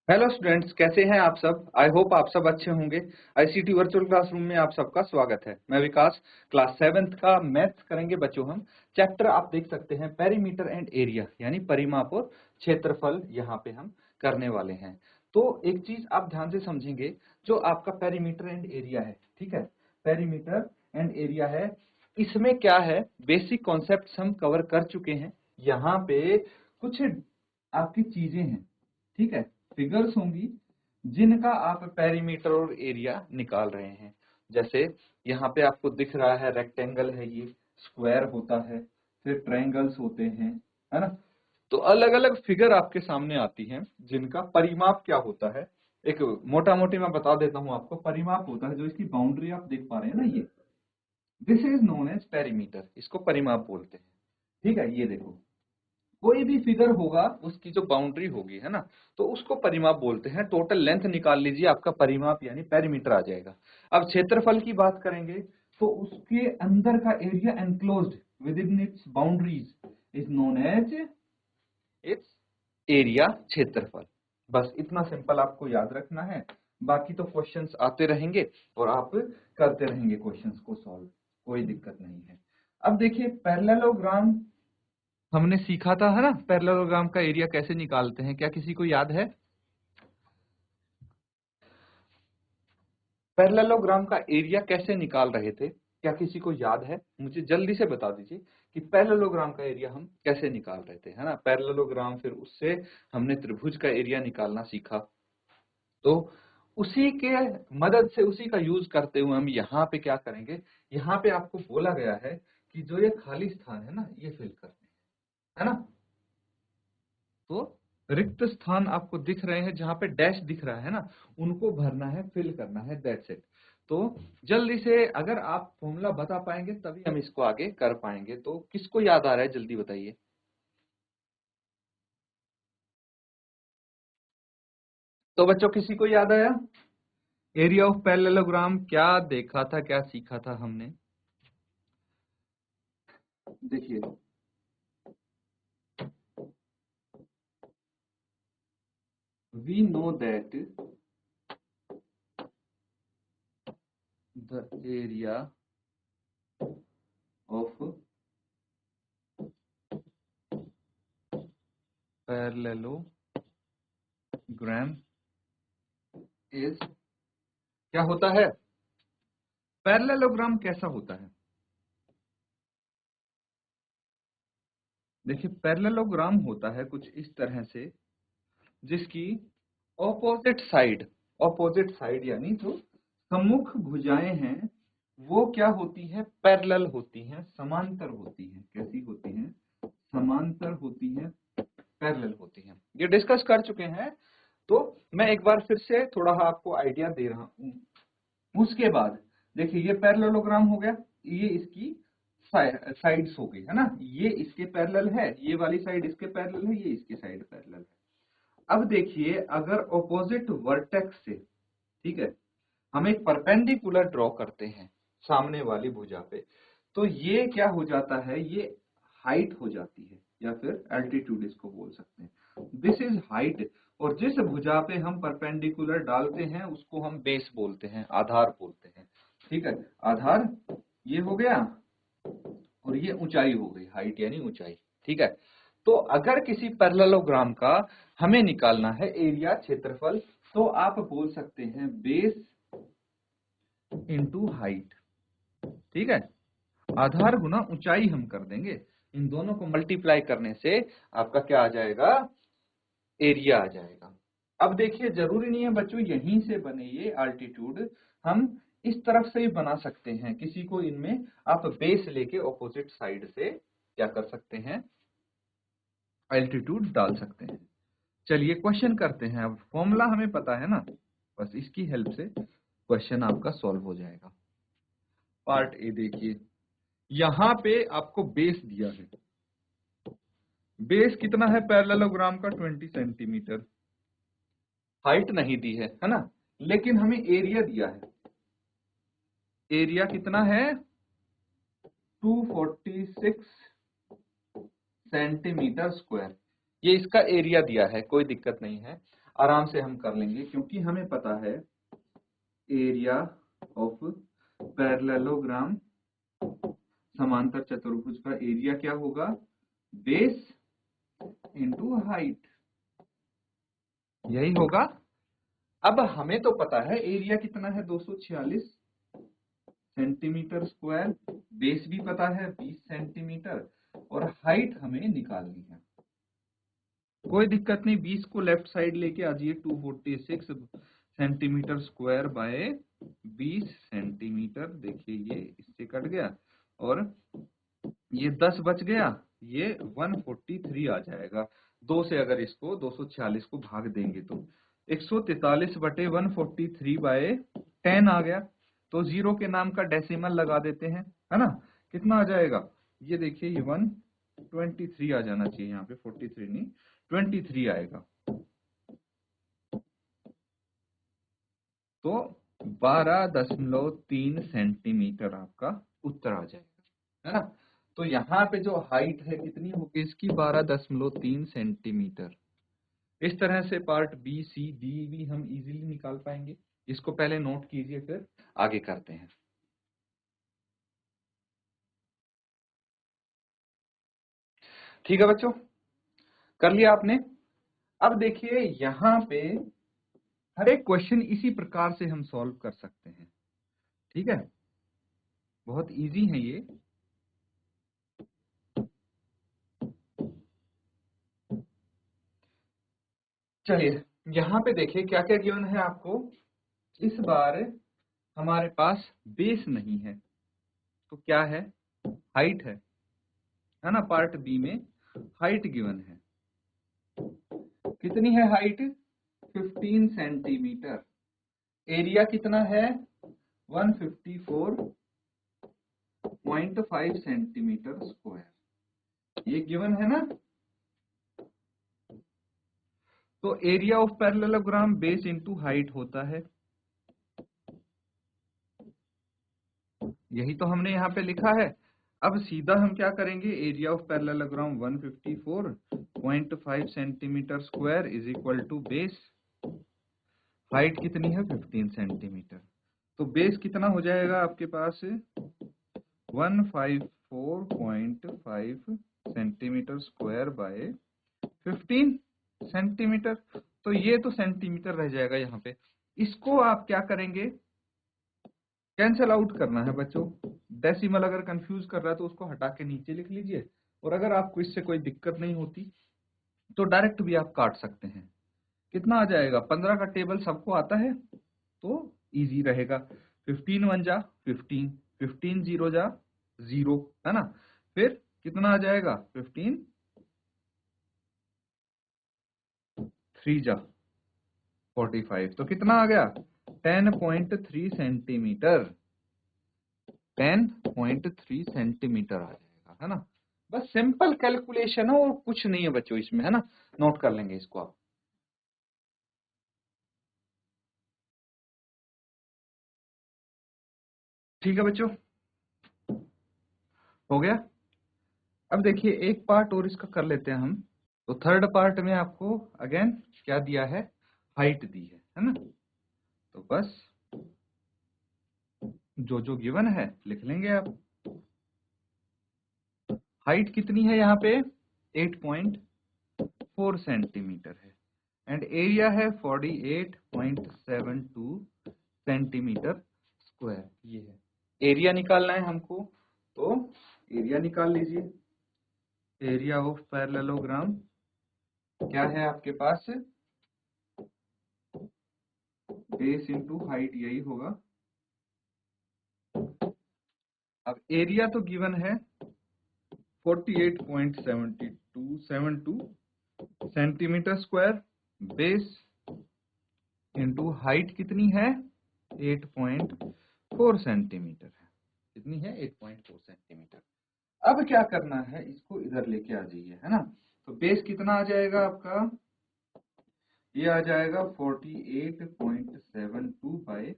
Hello students, कैसे हैं आप सब। आई होप आप सब अच्छे होंगे। आईसीटी वर्चुअल क्लासरूम में आप सबका स्वागत है। मैं विकास, क्लास 7th का मैथ्स करेंगे बच्चों हम। चैप्टर आप देख सकते हैं पेरीमीटर एंड एरिया, यानी परिमाप और क्षेत्रफल यहाँ पे हम करने वाले हैं। तो एक चीज आप ध्यान से समझेंगे, जो आपका पेरीमीटर एंड एरिया है, ठीक है, पेरीमीटर एंड एरिया है, इसमें क्या है, बेसिक कॉन्सेप्ट हम कवर कर चुके हैं। यहाँ पे कुछ आपकी चीजें हैं, ठीक है, फिगर्स होंगी जिनका आप पेरीमीटर और एरिया निकाल रहे हैं। जैसे यहाँ पे आपको दिख रहा है रेक्टेंगल है, ये स्क्वायर होता है, फिर ट्रायंगल्स होते हैं, है ना। तो अलग अलग फिगर आपके सामने आती हैं जिनका परिमाप क्या होता है। एक मोटा मोटी मैं बता देता हूं आपको। परिमाप होता है जो इसकी बाउंड्री आप देख पा रहे हैं ना, ये this is known as perimeter, इसको परिमाप बोलते हैं। ठीक है, ये देखो, कोई भी फिगर होगा उसकी जो बाउंड्री होगी, है ना, तो उसको परिमाप बोलते हैं। टोटल लेंथ निकाल लीजिए, आपका परिमाप यानी पेरीमीटर आ जाएगा। अब क्षेत्रफल की बात करेंगे तो उसके अंदर का area enclosed with in its boundaries is known as its area, क्षेत्रफल। बस इतना सिंपल आपको याद रखना है। बाकी तो क्वेश्चंस आते रहेंगे और आप करते रहेंगे क्वेश्चंस को सॉल्व, कोई दिक्कत नहीं है। अब देखिए पैरेललोग्राम हमने सीखा था, है ना। पैरेललोग्राम का एरिया कैसे निकालते हैं, क्या किसी को याद है। पैरेललोग्राम का एरिया कैसे निकाल रहे थे, क्या किसी को याद है। मुझे जल्दी से बता दीजिए कि पैरेललोग्राम का एरिया हम कैसे निकाल रहे थे, है ना। पैरेललोग्राम, फिर उससे हमने त्रिभुज का एरिया निकालना सीखा। तो उसी के मदद से, उसी का यूज करते हुए हम यहाँ पे क्या करेंगे। यहाँ पे आपको बोला गया है कि जो ये खाली स्थान है ना, ये फिल करने हैं, है ना। तो रिक्त स्थान आपको दिख रहे हैं, जहां पे डैश दिख रहा है ना, उनको भरना है, फिल करना है, दैट्स इट। तो जल्दी से अगर आप फॉर्मूला बता पाएंगे तभी हम इसको आगे कर पाएंगे। तो किसको याद आ रहा है, जल्दी बताइए। तो बच्चों किसी को याद आया, एरिया ऑफ पैरेललोग्राम क्या देखा था, क्या सीखा था हमने। देखिए, we know that the area of parallelogram is, क्या होता है, पैरेललोग्राम कैसा होता है। देखिए पैरेललोग्राम होता है कुछ इस तरह से, जिसकी ऑपोजिट साइड यानी जो सम्मुख भुजाएं हैं, वो क्या होती है, पैरेलल होती हैं, समांतर होती हैं। कैसी होती हैं, समांतर होती हैं, पैरेलल होती हैं। ये डिस्कस कर चुके हैं, तो मैं एक बार फिर से थोड़ा आपको आइडिया दे रहा हूं। उसके बाद देखिए, ये पैरेललोग्राम हो गया, ये इसकी साइड्स हो गई, है ना। ये इसके पैरेलल है, ये वाली साइड इसके पैरेलल है, ये इसके साइड पैरेलल है। अब देखिए, अगर ऑपोजिट वर्टेक्स से, ठीक है, हम एक परपेंडिकुलर ड्रॉ करते हैं सामने वाली भुजा पे, तो ये क्या हो जाता है, ये हाइट हो जाती है, या फिर एल्टीट्यूड इसको बोल सकते हैं। This is height. और जिस भुजा पे हम परपेंडिकुलर डालते हैं उसको हम बेस बोलते हैं, आधार बोलते हैं। ठीक है, आधार ये हो गया, और ये ऊंचाई हो गई, हाइट यानी ऊंचाई। ठीक है, तो अगर किसी पैरेललोग्राम का हमें निकालना है एरिया, क्षेत्रफल, तो आप बोल सकते हैं बेस इंटू हाइट। ठीक है, आधार गुना ऊंचाई हम कर देंगे, इन दोनों को मल्टीप्लाई करने से आपका क्या आ जाएगा, एरिया आ जाएगा। अब देखिए, जरूरी नहीं है बच्चों यहीं से बने ये अल्टीट्यूड, हम इस तरफ से ही बना सकते हैं। किसी को इनमें आप बेस लेके ऑपोजिट साइड से क्या कर सकते हैं, एल्टीट्यूड डाल सकते हैं। चलिए क्वेश्चन करते हैं। अब फॉर्मूला हमें पता है ना, बस इसकी हेल्प से क्वेश्चन आपका सॉल्व हो जाएगा। पार्ट ए देखिए, यहां पे आपको बेस दिया है। बेस कितना है पैरेललोग्राम का, 20 सेंटीमीटर। हाइट नहीं दी है ना, लेकिन हमें एरिया दिया है। एरिया कितना है, 246 सेंटीमीटर स्क्वायर। ये इसका एरिया दिया है, कोई दिक्कत नहीं है। आराम से हम कर लेंगे, क्योंकि हमें पता है एरिया ऑफ पैरेललोग्राम, समांतर चतुर्भुज का एरिया क्या होगा, बेस इंटू हाइट, यही होगा। अब हमें तो पता है एरिया कितना है, 246 सेंटीमीटर स्क्वायर, बेस भी पता है 20 सेंटीमीटर, और हाइट हमें निकालनी है। कोई दिक्कत नहीं, 20 को लेफ्ट साइड लेके आ जाइए, 246 सेंटीमीटर स्क्वायर बाय 20 सेंटीमीटर, देखिए ये इससे कट गया और ये 10 बच गया, ये 143 आ जाएगा। 2 से अगर इसको 246 को भाग देंगे तो 143 बटे 143 बाय 10 आ गया। तो जीरो के नाम का डेसिमल लगा देते हैं, है ना। कितना आ जाएगा, ये देखिए ये 123 आ जाना चाहिए, यहाँ पे 43 नहीं 23 आएगा। तो 12.3 सेंटीमीटर आपका उत्तर आ जाएगा, है ना। तो यहाँ पे जो हाइट है कितनी होगी इसकी, 12.3 सेंटीमीटर। इस तरह से पार्ट बी सी डी भी हम इजीली निकाल पाएंगे। इसको पहले नोट कीजिए, फिर आगे करते हैं। ठीक है बच्चों, कर लिया आपने। अब देखिए यहाँ पे हर एक क्वेश्चन इसी प्रकार से हम सॉल्व कर सकते हैं, ठीक है, बहुत इजी है ये। चलिए यहाँ पे देखिए क्या क्या गिवन है आपको। इस बार हमारे पास बेस नहीं है, तो क्या है, हाइट है ना। पार्ट बी में हाइट गिवन है, कितनी है हाइट, 15 सेंटीमीटर। एरिया कितना है, 154.5 सेंटीमीटर स्क्वायर, ये गिवन है ना। तो area of parallelogram base into height होता है, यही तो हमने यहाँ पे लिखा है। अब सीधा हम क्या करेंगे, area of parallelogram 154.5 centimetre square is equal to base, height कितनी है 15 सेंटीमीटर। तो बेस कितना हो जाएगा आपके पास, 154.5 सेंटीमीटर स्क्वायर बाय 15 सेंटीमीटर। तो ये तो सेंटीमीटर रह जाएगा यहाँ पे, इसको आप क्या करेंगे, कैंसल आउट करना है बच्चों। डेसिमल अगर कंफ्यूज कर रहा है तो उसको हटा के नीचे लिख लीजिए, और अगर आपको इससे कोई दिक्कत नहीं होती तो डायरेक्ट भी आप काट सकते हैं। कितना आ जाएगा, 15 का टेबल सबको आता है तो इजी रहेगा। 15 1 जा 15, 15 0 जा 0, है ना। फिर कितना आ जाएगा, 15 3 जा 45, तो कितना आ गया, 10.3 सेंटीमीटर, 10.3 सेंटीमीटर आ जाएगा, है ना। बस सिंपल कैलकुलेशन है और कुछ नहीं है बच्चों इसमें, है ना। नोट कर लेंगे इसको आप। ठीक है बच्चों, हो गया। अब देखिए एक पार्ट और इसका कर लेते हैं हम। तो थर्ड पार्ट में आपको अगेन क्या दिया है, हाइट दी है ना। तो बस जो जो गिवन है लिख लेंगे आप। हाइट कितनी है यहाँ पे, 8.4 सेंटीमीटर है, एंड एरिया है 48.72 सेंटीमीटर स्क्वायर, ये है। एरिया निकालना है हमको, तो एरिया निकाल लीजिए। एरिया ऑफ पैरेललोग्राम क्या है आपके पास, बेस इंटू हाइट, यही होगा। अब एरिया तो गिवन है 48.72 centimetre square, base into height कितनी है, 8.4 सेंटीमीटर है। कितनी है, 8.4 सेंटीमीटर। अब क्या करना है, इसको इधर लेके आ जाइए, है ना। तो बेस कितना आ जाएगा आपका, ये आ जाएगा 48.72 बाय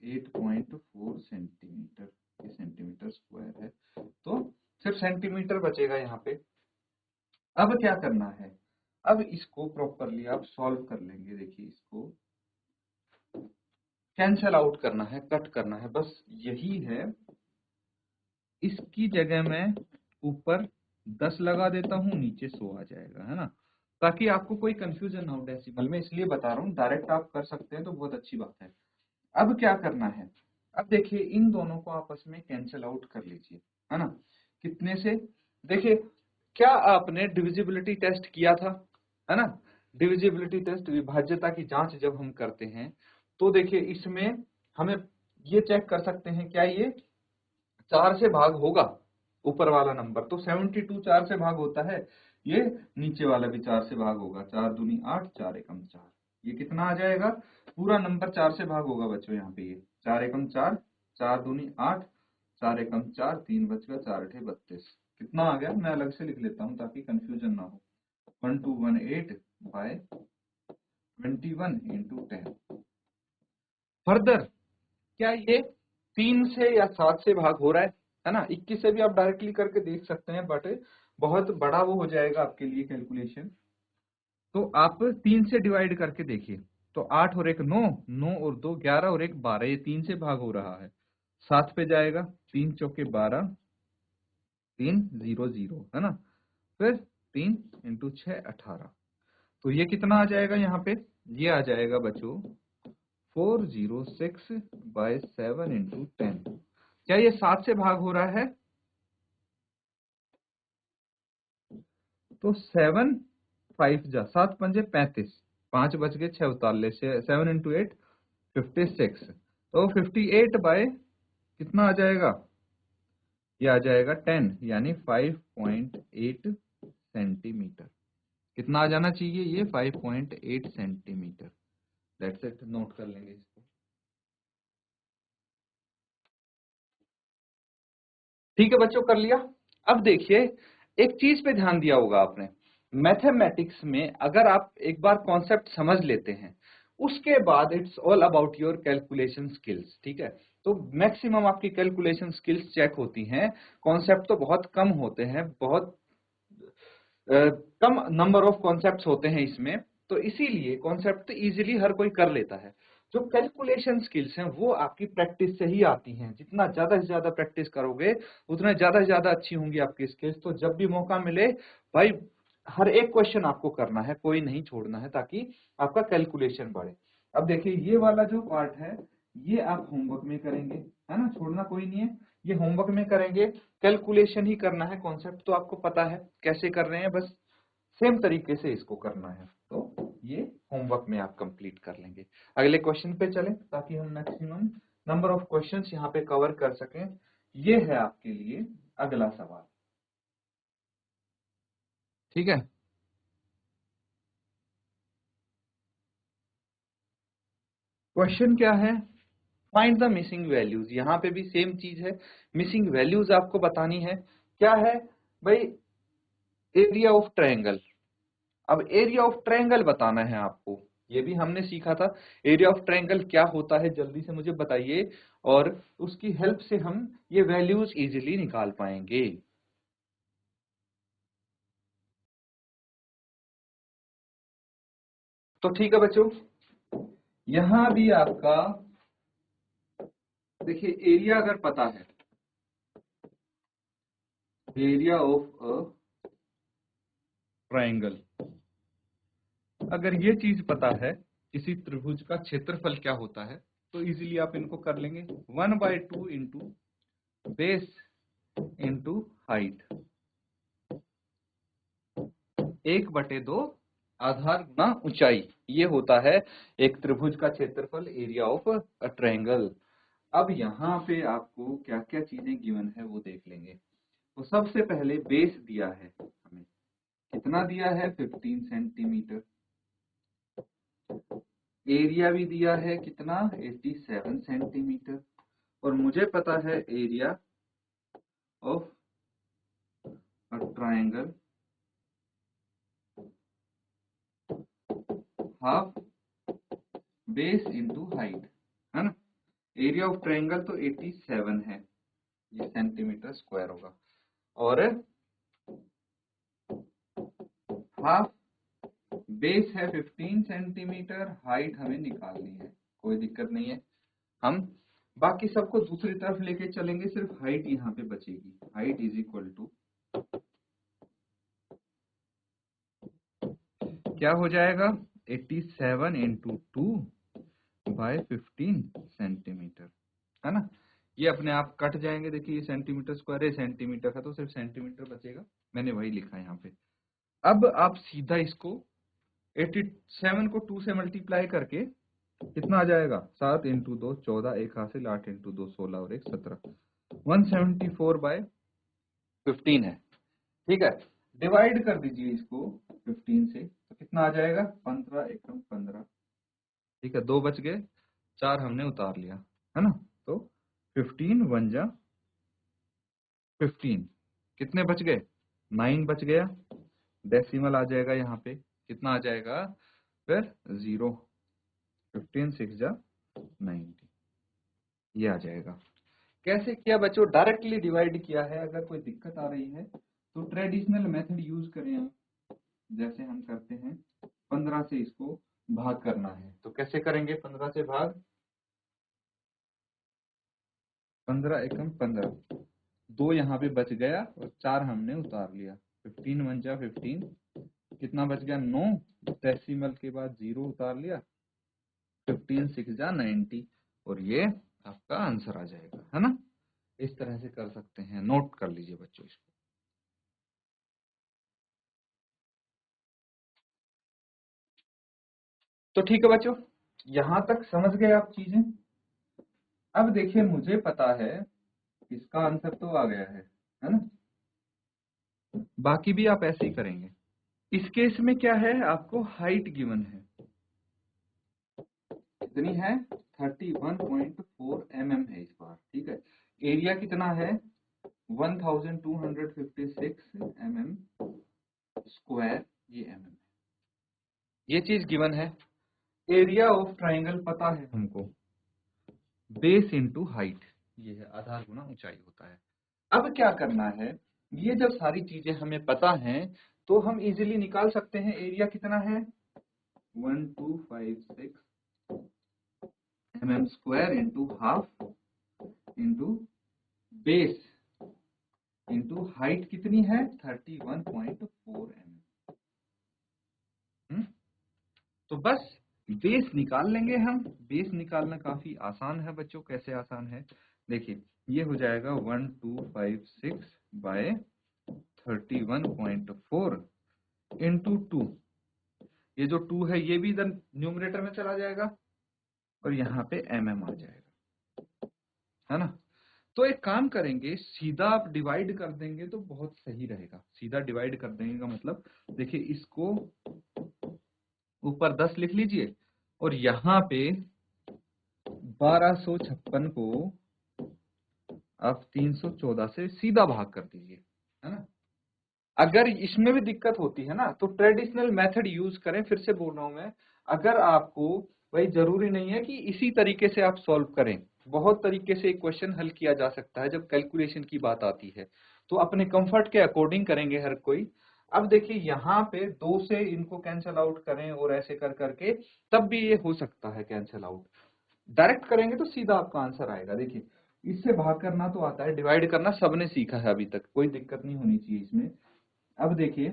8.4 सेंटीमीटर, ये सेंटीमीटर स्क्वायर है, तो सिर्फ सेंटीमीटर बचेगा यहाँ पे। अब क्या करना है, अब इसको प्रॉपरली आप सॉल्व कर लेंगे। देखिए इसको कैंसल आउट करना है, कट करना है, बस यही है। इसकी जगह मैं ऊपर 10 लगा देता हूँ, नीचे 100 आ जाएगा, है ना, ताकि आपको कोई कंफ्यूजन ना हो डेसिमल में, इसलिए बता रहा हूँ। डायरेक्ट आप कर सकते हैं तो बहुत अच्छी बात है। अब क्या करना है, अब देखिए इन दोनों को आपस में कैंसिल आउट कर लीजिए, है ना। कितने से, देखिए क्या आपने डिविजिबिलिटी टेस्ट किया था, है ना। डिविजिबिलिटी टेस्ट, विभाज्यता की जांच जब हम करते हैं तो देखिए इसमें हमें ये चेक कर सकते हैं क्या ये 4 से भाग होगा, ऊपर वाला नंबर तो 72 4 से भाग होता है, ये नीचे वाला भी 4 से भाग होगा। 4 दूनी 8, 4 एकम 4, ये कितना आ जाएगा, पूरा नंबर 4 से भाग होगा बच्चों। यहाँ पे ये 4 एकम 4, 4 दूनी 8, 4 एकम 4, 3 बच गया, 4 अठे 32। कितना आ गया, मैं अलग से लिख लेता हूँ ताकि कंफ्यूजन ना हो। 1218 बाय 21 इंटू 10। फर्दर क्या ये 3 से या 7 से भाग हो रहा है ना। 21 से भी आप डायरेक्टली करके देख सकते हैं, बट बहुत बड़ा वो हो जाएगा आपके लिए कैलकुलेशन। तो आप 3 से डिवाइड करके देखिए, तो 8 और 1 9, 9 और 2 11 और 1 12, ये 3 से भाग हो रहा है। 7 पे जाएगा, 3 चौके 12, 3 0 0, है ना। फिर 3 इंटू 6 18, तो ये कितना आ जाएगा यहाँ पे, ये आ जाएगा बच्चों 406 बाय 7 इंटू 10। क्या ये 7 से भाग हो रहा है, तो 7 5 जा 7 पंजे 35, 5 बच गए, 6 उतार ले, 7 इंटू 8 56, तो 58 बाय कितना आ जाएगा, ये आ जाएगा 10, यानी 5.8 सेंटीमीटर। कितना आ जाना चाहिए, ये 5.8 सेंटीमीटर। दैट्स इट, नोट कर लेंगे इसको। ठीक है बच्चों, कर लिया। अब देखिए एक चीज पे ध्यान दिया होगा आपने, मैथमेटिक्स में अगर आप एक बार कॉन्सेप्ट समझ लेते हैं उसके बाद it's all about your calculation skills. ठीक है, तो मैक्सिमम आपकी कैलकुलेशन स्किल्स चेक होती हैं, कॉन्सेप्ट तो बहुत कम होते हैं, बहुत कम नंबर ऑफ कॉन्सेप्ट्स होते हैं इसमें, तो इसीलिए कॉन्सेप्ट इजीली हर कोई कर लेता है। जो कैलकुलेशन स्किल्स हैं वो आपकी प्रैक्टिस से ही आती हैं, जितना ज्यादा से ज्यादा प्रैक्टिस करोगे उतना ज्यादा से ज्यादा अच्छी होंगी आपकी स्किल्स। तो जब भी मौका मिले भाई, हर एक क्वेश्चन आपको करना है, कोई नहीं छोड़ना है, ताकि आपका कैलकुलेशन बढ़े। अब देखिए ये वाला जो पार्ट है ये आप होमवर्क में करेंगे, है ना, छोड़ना कोई नहीं है, ये होमवर्क में करेंगे। कैलकुलेशन ही करना है, कॉन्सेप्ट तो आपको पता है कैसे कर रहे हैं, बस सेम तरीके से इसको करना है। तो ये होमवर्क में आप कंप्लीट कर लेंगे। अगले क्वेश्चन पे चलें ताकि हम मैक्सिमम नंबर ऑफ क्वेश्चंस यहाँ पे कवर कर सकें। ये है आपके लिए अगला सवाल। ठीक है, क्वेश्चन क्या है, फाइंड द मिसिंग वैल्यूज। यहाँ पे भी सेम चीज है, मिसिंग वैल्यूज आपको बतानी है। क्या है भाई, एरिया ऑफ ट्रायंगल। अब एरिया ऑफ ट्रायंगल बताना है आपको, ये भी हमने सीखा था। एरिया ऑफ ट्रायंगल क्या होता है जल्दी से मुझे बताइए, और उसकी हेल्प से हम ये वैल्यूज इजीली निकाल पाएंगे। तो ठीक है बच्चों, यहां भी आपका देखिए एरिया अगर पता है, एरिया ऑफ अ ट्रायंगल, अगर ये चीज पता है किसी त्रिभुज का क्षेत्रफल क्या होता है, तो इजीली आप इनको कर लेंगे। 1/2 इंटू बेस इंटू हाइट, 1/2 आधार गुना ऊंचाई, ये होता है एक त्रिभुज का क्षेत्रफल, एरिया ऑफ अ ट्रायंगल। अब यहाँ पे आपको क्या क्या चीजें गिवन है वो देख लेंगे। तो सबसे पहले बेस दिया है हमें, कितना दिया है 15 सेंटीमीटर। एरिया भी दिया है कितना 87 सेंटीमीटर। और मुझे पता है area of a triangle half base into height, है ना। एरिया ऑफ ट्रायंगल तो 87 है, ये सेंटीमीटर स्क्वायर होगा, और हाफ बेस है 15 सेंटीमीटर, हाइट हमें निकालनी है, कोई दिक्कत नहीं है। हम बाकी सबको दूसरी तरफ लेके चलेंगे, सिर्फ हाइट यहाँ पे बचेगी। हाइट इज इक्वल टू क्या हो जाएगा, 87 इंटू 2/15 सेंटीमीटर, है ना। ये अपने आप कट जाएंगे, देखिए ये सेंटीमीटर स्क्वायर है, सेंटीमीटर का तो सिर्फ सेंटीमीटर बचेगा, मैंने वही लिखा है यहाँ पे। अब आप सीधा इसको 87 को 2 से मल्टीप्लाई करके कितना आ जाएगा, 7 इंटू 2 14, एक हासिल, 8 इंटू 2 16 और 1 17, 174/15 है। ठीक है, डिवाइड कर दीजिए इसको 15 से, तो कितना आ जाएगा, 15 एकम 15। ठीक है, 2 बच गए, 4 हमने उतार लिया, है ना। तो 15 1 जा 15, कितने बच गए, 9 बच गया, डेसिमल आ जाएगा यहाँ पे, कितना आ जाएगा फिर 0, 15 6 जा 90, ये आ जाएगा। कैसे किया बच्चों, डायरेक्टली डिवाइड किया है। अगर कोई दिक्कत आ रही है तो ट्रेडिशनल मेथड यूज करें आप, जैसे हम करते हैं, 15 से इसको भाग करना है, तो कैसे करेंगे, 15 से भाग, 15 एकम 15, 2 यहाँ पे बच गया और 4 हमने उतार लिया, 15 1 जा 15, कितना बच गया 9, डेसिमल के बाद 0 उतार लिया, 15 6 जा 90, और ये आपका आंसर आ जाएगा, है ना। इस तरह से कर सकते हैं, नोट कर लीजिए बच्चों इसको। तो ठीक है बच्चों, यहां तक समझ गए आप चीजें। अब देखिए, मुझे पता है इसका आंसर तो आ गया है ना, बाकी भी आप ऐसे ही करेंगे। इस केस में क्या है, आपको हाइट गिवन है, कितनी है, 31.4 mm है इस बार। ठीक है, एरिया कितना है, 1256 mm स्क्वायर, ये mm है, ये चीज गिवन है। एरिया ऑफ ट्राइंगल पता है हमको, बेस इंटू हाइट, ये है आधार गुना ऊंचाई होता है। अब क्या करना है, ये जब सारी चीजें हमें पता हैं तो हम इजीली निकाल सकते हैं। एरिया कितना है, 1256 mm square into half into base into height कितनी है, 31.4 mm। तो बस बेस निकाल लेंगे हम। बेस निकालना काफी आसान है बच्चों, कैसे आसान है, देखिए ये हो जाएगा 1256 बाय 31.4 इंटू 2, ये जो 2 है ये भी इधर न्यूमरेटर में चला जाएगा और यहाँ पे mm आ जाएगा, है ना। तो एक काम करेंगे, सीधा आप डिवाइड कर देंगे तो बहुत सही रहेगा। सीधा डिवाइड कर देंगे का मतलब, देखिए इसको ऊपर 10 लिख लीजिए और यहाँ पे 1256 को आप 314 से सीधा भाग कर दीजिए, है ना। अगर इसमें भी दिक्कत होती है ना तो ट्रेडिशनल मेथड यूज करें, फिर से बोल रहा हूं मैं। अगर आपको, भाई जरूरी नहीं है कि इसी तरीके से आप सॉल्व करें, बहुत तरीके से एक क्वेश्चन हल किया जा सकता है जब कैलकुलेशन की बात आती है, तो अपने कंफर्ट के अकॉर्डिंग करेंगे हर कोई। अब देखिए यहाँ पे 2 से इनको कैंसिल आउट करें और ऐसे कर करके, तब भी ये हो सकता है कैंसिल आउट। डायरेक्ट करेंगे तो सीधा आपका आंसर आएगा। देखिए, इससे भाग करना तो आता है, डिवाइड करना सबने सीखा है अभी तक, कोई दिक्कत नहीं होनी चाहिए इसमें। अब देखिए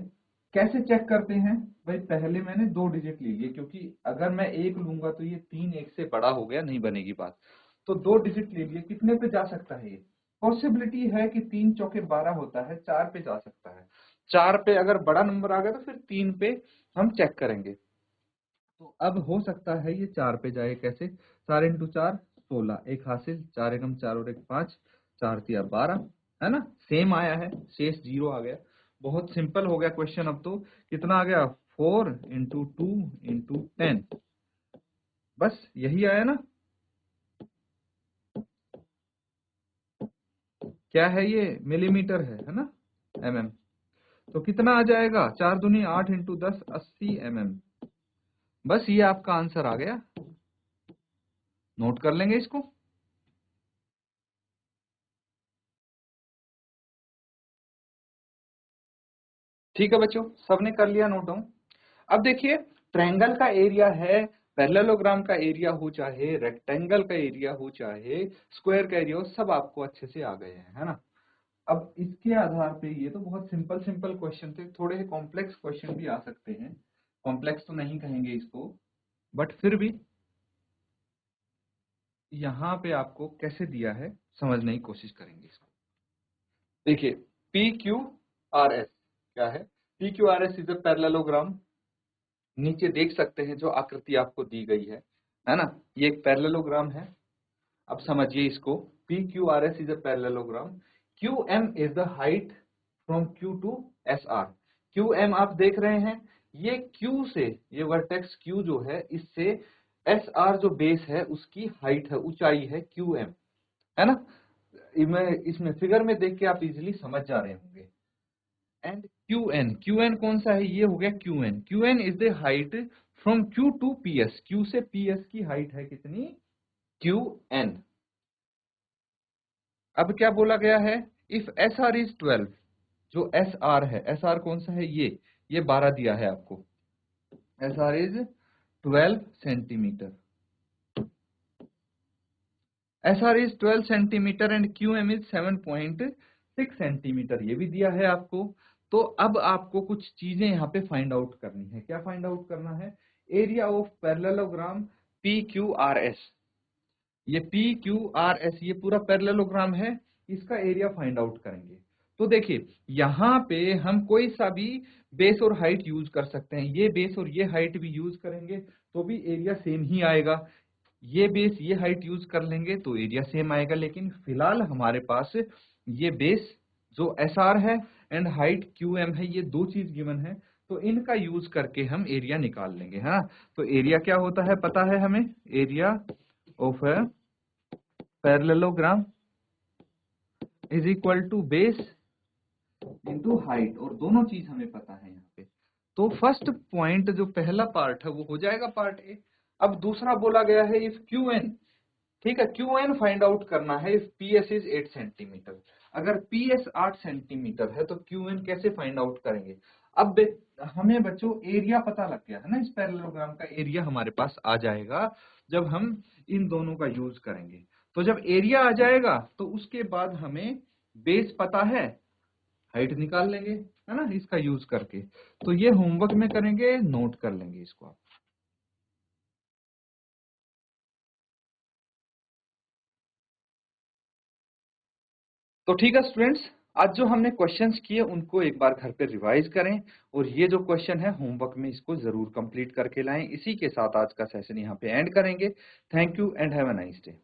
कैसे चेक करते हैं, भाई पहले मैंने 2 डिजिट ले लिए, क्योंकि अगर मैं 1 लूंगा तो ये 3 1 से बड़ा हो गया, नहीं बनेगी बात। तो 2 डिजिट ले लिए, कितने पे जा सकता है ये, पॉसिबिलिटी है कि 3 चौके 12 होता है, 4 पे जा सकता है। 4 पे अगर बड़ा नंबर आ गया तो फिर 3 पे हम चेक करेंगे। तो अब हो सकता है ये 4 पे जाए, कैसे, 4 इंटू 4 16, एक हासिल, 4 एकम 4 और 1 5, 4 तिया 12, है ना। सेम आया है, शेष 0 आ गया। बहुत सिंपल हो गया क्वेश्चन। अब तो कितना आ गया, 4 इंटू 2 इंटू 10, बस यही आया ना। क्या है ये, मिलीमीटर है ना, mm। तो कितना आ जाएगा, 4 दूनी 8 इंटू 10 80 mm। बस ये आपका आंसर आ गया, नोट कर लेंगे इसको। ठीक है बच्चों, सबने कर लिया नोट डाउन। अब देखिए ट्रायंगल का एरिया है, पैरेललोग्राम का एरिया हो, चाहे रेक्टेंगल का एरिया हो, चाहे स्क्वायर का एरिया हो, सब आपको अच्छे से आ गए हैं, है ना। अब इसके आधार पे ये तो बहुत सिंपल सिंपल क्वेश्चन थे, थोड़े कॉम्प्लेक्स क्वेश्चन भी आ सकते हैं, कॉम्प्लेक्स तो नहीं कहेंगे इसको, बट फिर भी यहाँ पे आपको कैसे दिया है समझने की कोशिश करेंगे इसको। देखिए पी क्यू आर एस क्या है, P Q R S is a parallelogram. नीचे देख सकते हैं जो आकृति आपको दी गई है ना, ये एक पैरेललोग्राम है। अब समझिए इसको, P Q R S is a parallelogram. Q M is the height from Q to S R. Q M आप देख रहे हैं, ये क्यू से, ये वर्टेक्स क्यू जो है, इससे एस आर जो बेस है उसकी हाइट है, ऊंचाई है क्यू एम, है ना। इसमें फिगर में देख के आप इजीली समझ जा रहे होंगे। एंड क्यू एन कौन सा है, ये हो गया Q N is the height from Q to P S. Q से पी एस की हाइट है कितनी, क्यू एन। अब क्या बोला गया है, इफ एस आर इज 12, जो एस आर है, एस आर कौन सा है, ये 12 दिया है आपको, S R is 12 centimetre, S R is 12 centimetre and Q M is 7.6 centimetre, ये भी दिया है आपको। तो अब आपको कुछ चीजें यहाँ पे फाइंड आउट करनी है। क्या फाइंड आउट करना है, area of parallelogram P Q R S. ये पी क्यू आर एस ये पूरा पैरेललोग्राम है, इसका एरिया फाइंड आउट करेंगे। तो देखिए यहाँ पे हम कोई सा भी बेस और हाइट यूज कर सकते हैं, ये बेस और ये हाइट भी यूज करेंगे तो भी एरिया सेम ही आएगा, ये बेस ये हाइट यूज कर लेंगे तो एरिया सेम आएगा। लेकिन फिलहाल हमारे पास ये बेस जो एस आर है एंड हाइट क्यू एम है, ये दो चीज गिवन है, तो इनका यूज करके हम एरिया निकाल लेंगे, है ना। तो एरिया क्या होता है पता है हमें, area of a parallelogram is equal to base into height, और दोनों चीज हमें पता है यहाँ पे। तो फर्स्ट पॉइंट जो पहला पार्ट है वो हो जाएगा पार्ट ए। अब दूसरा बोला गया है इफ क्यू एन, ठीक है, क्यू एन फाइंड आउट करना है if P S is 8 centimetre. अगर पी एस 8 सेंटीमीटर है तो क्यू एन कैसे फाइंड आउट करेंगे। अब हमें बच्चों एरिया पता लग गया है ना, इस पैरेललोग्राम का एरिया हमारे पास आ जाएगा जब हम इन दोनों का यूज करेंगे। तो जब एरिया आ जाएगा तो उसके बाद हमें बेस पता है, हाइट निकाल लेंगे, है ना, इसका यूज करके। तो ये होमवर्क में करेंगे, नोट कर लेंगे इसको आप। तो ठीक है स्टूडेंट्स, आज जो हमने क्वेश्चंस किए उनको एक बार घर पे रिवाइज करें, और ये जो क्वेश्चन है होमवर्क में इसको जरूर कंप्लीट करके लाएं। इसी के साथ आज का सेशन यहाँ पे एंड करेंगे। Thank you and have a nice day.